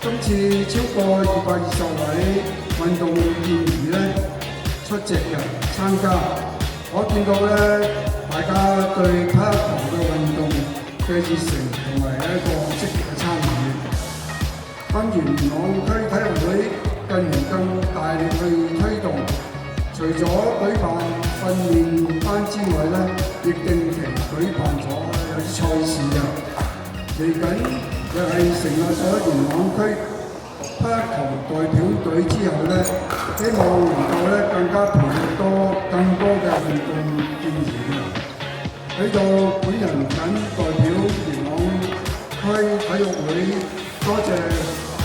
今次超過220位運動健兒咧出席參加，我見到咧大家對匹克球嘅運動嘅熱誠同埋一個積極嘅參與。元朗區體育會近年更大力去推動，除咗舉辦訓練班之外咧，亦定期舉辦咗有啲賽事啊。嚟緊又係成立咗元朗區匹克球代表隊之後咧，希望能夠咧更加培育更多嘅運動健兒嘅。喺度本人謹代表元朗區體育會多謝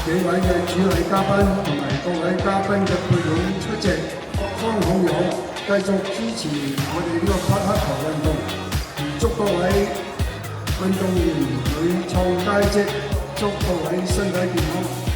幾位嘅主禮嘉賓同埋各位嘉賓嘅配合出席，各方好友繼續支持我哋呢個匹克球運動，祝各位運動員屢創佳績，祝各位身體健康。